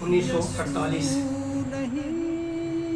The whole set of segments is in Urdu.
1948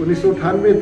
1998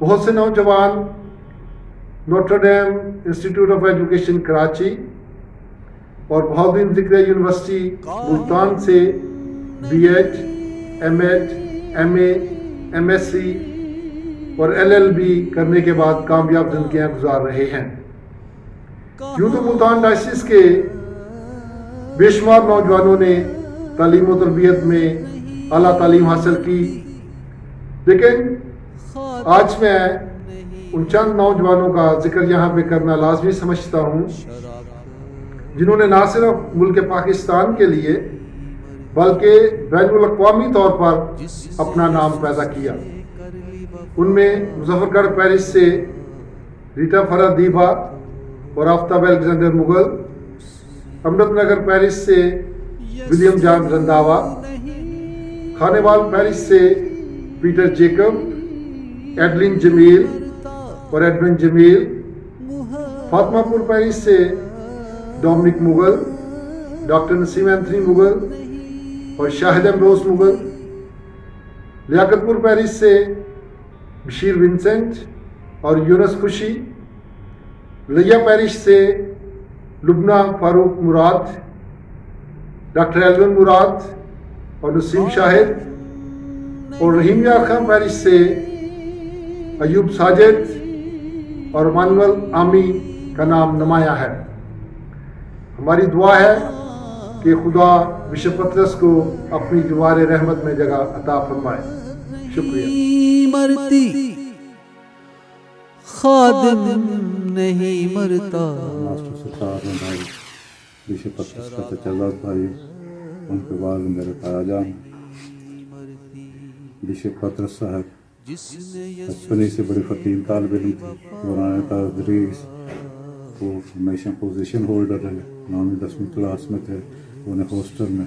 بہت سے نوجوان Notre Dame Institute of Education Karachi اور بہاؤالدین ذکریہ یونیورسٹی ملتان سے B Ed, M Ed, M A, M S C اور ایل ایل بی کرنے کے بعد کامیاب زندگیاں گزار رہے ہیں۔ یوں تو ملتان ڈائسس کے بے شمار نوجوانوں نے تعلیم و تربیت میں اعلیٰ تعلیم حاصل کی، لیکن آج میں ان چند نوجوانوں کا ذکر یہاں پہ کرنا لازمی سمجھتا ہوں جنہوں نے نہ صرف ملک پاکستان کے لیے بلکہ بین الاقوامی طور پر اپنا نام پیدا کیا۔ ان میں مظفر گڑھ پیرس سے ریٹا فرا دیبا اور آفتاب الیگزینڈر مغل، امرت نگر پیرس سے ولیم جان رنداوا، خانیوال پیرس سے پیٹر جیکب، ایڈلین جمیل اور ایڈمن جمیل، فاطمہ پور پیرس سے ڈومنک مغل، ڈاکٹر نسیم اینتھنی مغل اور شاہد امروز مغل، لیاقت پور پیرس سے بشیر ونسنٹ اور یونس خوشی، لیا پیرس سے لبنہ فاروق مراد، ڈاکٹر ایلون مراد اور نسیم شاہد، اور رحیم یار خان پیرس سے ایوب ساجد اور مانول عامی کا نام نمایاں ہے۔ ہماری دعا ہے کہ خدا بشپ پطرس کو اپنی جوار رحمت میں جگہ عطا فرمائے۔ شکریہ۔ مرتی خادم نہیں مرتا۔ ماسٹر ستار بھائی، بشپ پطرس کا چچا بھائی، ان کے بعد میرے خالا جان بشپ پطرس صاحب بچپن ہی سے بڑے خطیب طالب علم تھے، دوران تدریس وہ ہمیشہ پوزیشن ہولڈر رہے، 9ویں 10ویں کلاس میں تھے، انہیں ہاسٹل میں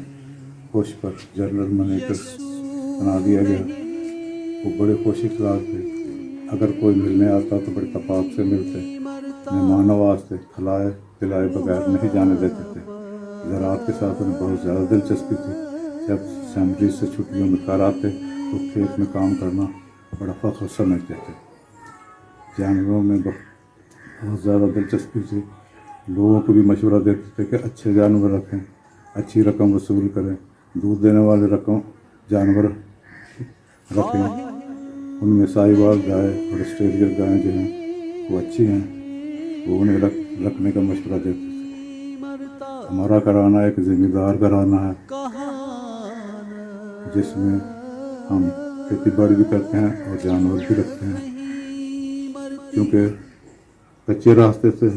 خوش پر جنرل منیجر بنا دیا گیا۔ وہ بڑے خوش اخلاق تھے، اگر کوئی ملنے آتا تو بڑے تفاق سے ملتے، مہمان نواز تھے، کھلائے پلائے بغیر نہیں جانے دیتے تھے۔ زراعت کے ساتھ انہیں بہت زیادہ دلچسپی تھی، جب اسمبلی سے چھٹیوں میں گھر آتے تو کھیت میں کام کرنا بڑا فخر سمجھتے تھے۔ جانوروں میں بہت زیادہ دلچسپی تھی، لوگوں کو بھی مشورہ دیتے تھے کہ اچھے جانور رکھیں، اچھی رقم وصول کریں، دودھ دینے والے جانور رکھیں۔ ان میں ساہیوال گائے اور آسٹریلین گائیں جو ہیں وہ اچھی ہیں، وہ انہیں رکھنے کا مشورہ دیتے تھے۔ ہمارا گھرانہ ایک ذمہ دار گھرانہ ہے جس میں ہم کھیتی باڑی بھی کرتے ہیں اور جانور بھی رکھتے ہیں، کیونکہ کچے راستے سے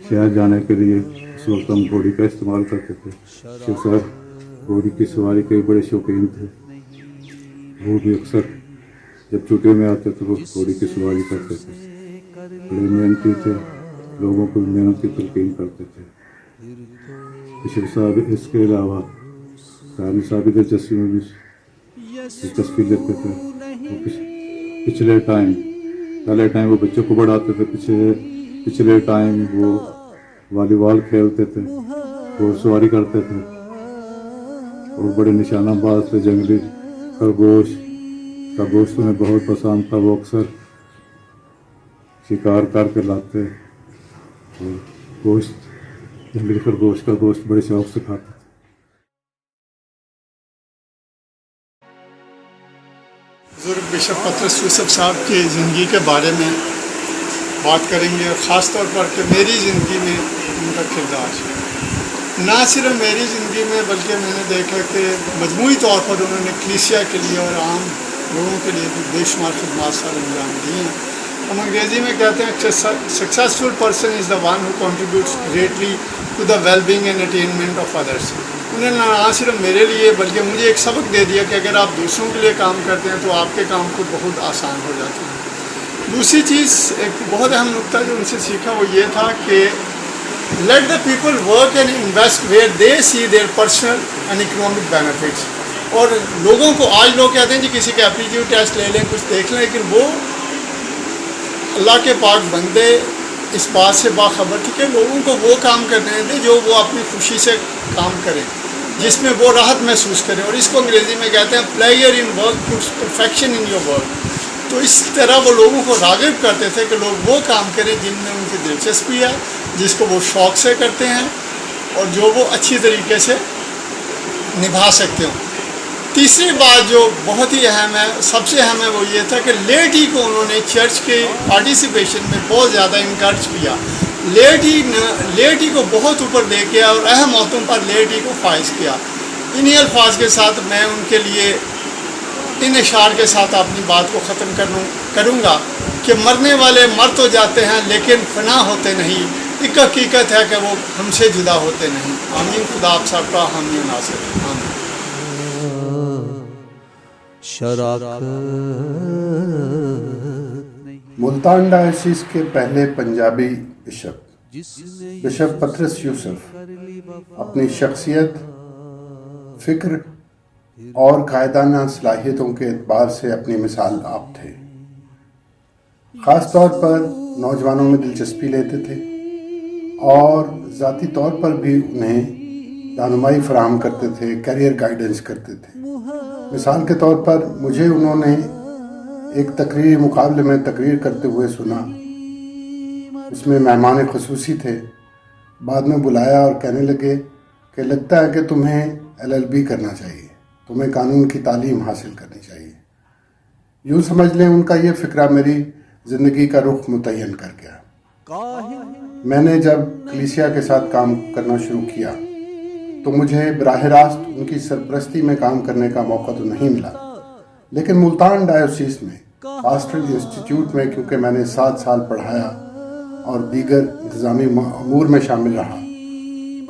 شہر جانے کے لیے اس وقت ہم گھوڑی کا استعمال کرتے تھے۔ شیخ صاحب گھوڑی کی سواری کے بڑے شوقین تھے، وہ بھی اکثر جب چھٹیوں میں آتے تو وہ گھوڑی کی سواری کرتے تھے۔ بڑے محنتی تھے، لوگوں کو محنت کی تلقین کرتے تھے۔ بشپ صاحب اس کے علاوہ قاری صاحب کی دلچسپی میں بھی دلچسپی لیتے تھے۔ وہ پہلے ٹائم وہ بچوں کو پڑھاتے تھے، پچھلے ٹائم وہ والی بال کھیلتے تھے، گھوڑ سواری کرتے تھے، اور بڑے نشانہ باز تھے۔ جنگلی خرگوش کا گوشت انہیں بہت پسند تھا، وہ اکثر شکار کر کے لاتے اور جنگلی خرگوش کا گوشت بڑے شوق سے کھاتے تھے۔ بزرگ بشپ پطرس یوسف صاحب کی زندگی کے بارے میں بات کریں گے، اور خاص طور پر کہ میری زندگی میں ان کا کردار، نہ صرف میری زندگی میں بلکہ میں نے دیکھا کہ مجموعی طور پر انہوں نے کلیسیا کے لیے اور عام لوگوں کے لیے بھی بے شمار خدمات سر انجام دی ہیں۔ ہم انگریزی میں کہتے ہیں successful person is the one who contributes greatly to the well being and attainment of others. انہوں نے نہ صرف میرے لیے بلکہ مجھے ایک سبق دے دیا کہ اگر آپ دوسروں کے لیے کام کرتے ہیں تو آپ کے کام خود بہت آسان ہو جاتے ہیں۔ دوسری چیز ایک بہت اہم نقطہ جو ان سے سیکھا وہ یہ تھا کہ let the people work and invest where they see their personal and economic benefits. اور لوگوں کو آج لوگ کہتے ہیں جی کسی کا ایپٹیٹیوڈ ٹیسٹ لے لیں، کچھ دیکھ لیں، لیکن وہ اللہ کے پاک بندے اس بات سے باخبر تھے کہ لوگوں کو وہ کام کرنے دیں جو وہ اپنی خوشی سے کام کریں، جس میں وہ راحت محسوس کریں، اور اس کو انگریزی میں کہتے ہیں player in work puts perfection in your work. تو اس طرح وہ لوگوں کو راغب کرتے تھے کہ لوگ وہ کام کریں جن میں ان کی دلچسپی ہے، جس کو وہ شوق سے کرتے ہیں اور جو وہ اچھی طریقے سے نبھا سکتے ہوں۔ تیسری بات جو بہت ہی اہم ہے، سب سے اہم ہے، وہ یہ تھا کہ لیٹی کو انہوں نے چرچ کے پارٹیسپیشن میں بہت زیادہ انکریج کیا، لیٹی کو بہت اوپر لے کے اور اہم موقعوں پر لیٹی کو فائز کیا۔ انہی الفاظ کے ساتھ میں ان کے لیے ان اشعار کے ساتھ اپنی بات کو ختم کروں گا کہ مرنے والے مر تو جاتے ہیں لیکن فنا ہوتے نہیں، ایک حقیقت ہے کہ وہ ہم سے جدا ہوتے نہیں۔ آمین۔ خدا آپ سب کا حامی و ناصر۔ آمین۔ شراکت ملتان ڈائسس کے پہلے پنجابی بشپ پطرس یوسف اپنی شخصیت، فکر اور قائدانہ صلاحیتوں کے اعتبار سے اپنی مثال آپ تھے۔ خاص طور پر نوجوانوں میں دلچسپی لیتے تھے اور ذاتی طور پر بھی انہیں رہنمائی فراہم کرتے تھے، کیریئر گائیڈنس کرتے تھے۔ مثال کے طور پر مجھے انہوں نے ایک تقریری مقابلے میں تقریر کرتے ہوئے سنا، اس میں مہمان خصوصی تھے، بعد میں بلایا اور کہنے لگے کہ لگتا ہے کہ تمہیں LLB کرنا چاہیے، تمہیں قانون کی تعلیم حاصل کرنی چاہیے۔ یوں سمجھ لیں ان کا یہ فکرہ میری زندگی کا رخ متعین کر گیا۔ میں نے جب کلیسیا کے ساتھ کام کرنا شروع کیا تو مجھے براہ راست ان کی سرپرستی میں کام کرنے کا موقع تو نہیں ملا، لیکن ملتان ڈائیوسیس میں پاسٹرل انسٹیٹیوٹ میں کیونکہ میں نے 7 سال پڑھایا اور دیگر انتظامی امور میں شامل رہا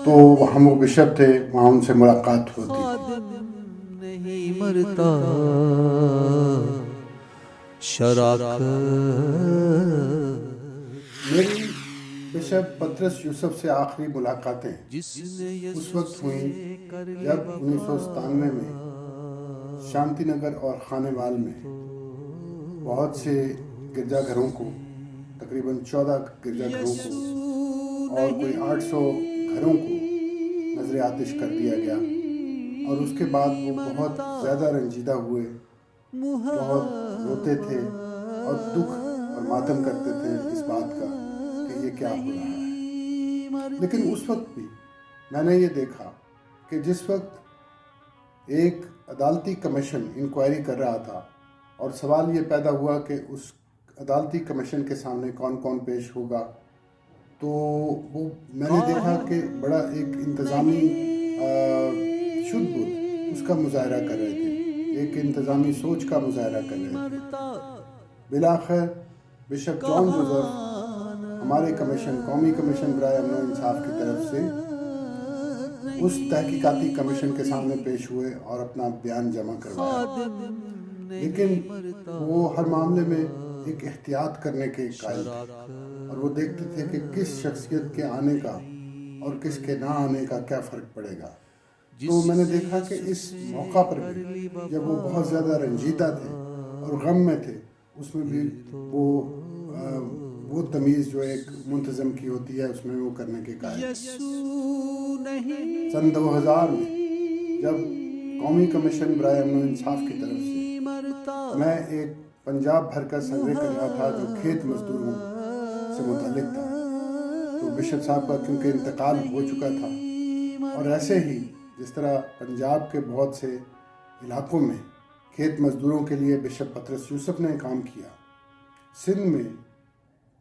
تو وہاں وہ بشپ تھے، وہاں ان سے ملاقات ہوتی تھی۔ نہیں مرتا شراکت میری بشپ پطرس یوسف سے آخری ملاقاتیں اس وقت ہوئیں جب 1997 میں شانتی نگر اور خانے وال میں بہت سے گرجا گھروں کو، تقریباً 14 گرجا گھروں کو اور کوئی 800 گھروں کو نظر آتش کر دیا گیا، اور اس کے بعد وہ بہت زیادہ رنجیدہ ہوئے، بہت روتے تھے اور دکھ اور ماتم کرتے تھے اس بات کا کہ یہ کیا ہو رہا ہے۔ لیکن اس وقت بھی میں نے یہ دیکھا کہ جس وقت ایک عدالتی کمیشن انکوائری کر رہا تھا اور سوال یہ پیدا ہوا کہ اس عدالتی کمیشن کے سامنے کون کون پیش ہوگا، تو وہ میں نے دیکھا کہ بڑا ایک انتظامی شدھ بدھ اس کا مظاہرہ کر رہے تھے، ایک انتظامی سوچ کا مظاہرہ کر رہے تھے۔ بالآخر بشپ جان جوزف ہمارے کمیشن، قومی کمیشن برائے امن و انصاف کی طرف سے اس تحقیقاتی کمیشن کے سامنے پیش ہوئے اور اپنا بیان جمع کروایا، لیکن وہ ہر معاملے میں ایک احتیاط کرنے کے قائل تھے اور وہ دیکھتے تھے کہ کس شخصیت کے آنے کا اور کس کے نہ آنے کا کیا فرق پڑے گا۔ تو میں نے دیکھا کہ اس موقع پر بھی جب وہ بہت زیادہ رنجیدہ تھے اور غم میں تھے، اس میں بھی وہ تمیز جو ایک منتظم کی ہوتی ہے اس میں وہ کرنے کے قائل تھے۔ سن 2000 میں جب قومی کمیشن برائے امن و انصاف کی طرف سے میں ایک پنجاب بھر کا سروے کر رہا تھا جو کھیت مزدوروں سے متعلق تھا، تو بشپ صاحب کا کیونکہ انتقال ہو چکا تھا، اور ایسے ہی جس طرح پنجاب کے بہت سے علاقوں میں کھیت مزدوروں کے لیے بشپ پطرس یوسف نے کام کیا، سندھ میں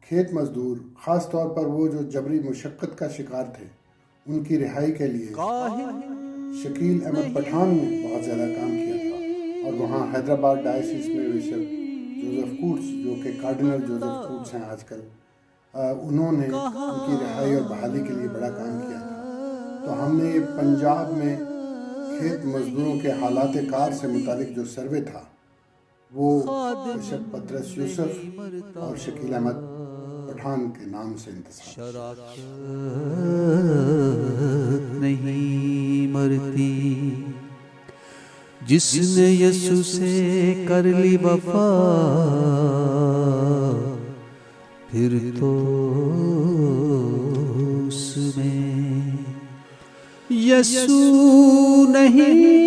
کھیت مزدور خاص طور پر وہ جو جبری مشقت کا شکار تھے ان کی رہائی کے لیے شکیل احمد پٹھان نے بہت زیادہ کام کیا تھا، اور وہاں حیدرآباد ڈائسس میں بشپ جوزف کوٹس جو کہ کارڈنل جوزف کوٹس ہیں آج کل، انہوں نے ان کی رہائی اور بحالی کے لیے بڑا کام کیا تھا۔ تو ہم نے پنجاب میں کھیت مزدوروں کے حالات کار سے متعلق جو سروے تھا وہ بشپ پطرس یوسف اور شکیل احمد پٹھان کے نام سے انتساب۔ شراکت نہیں مرتی، جس نے یسوع سے کر لی وفا، پھر تو اس میں یسوع نہیں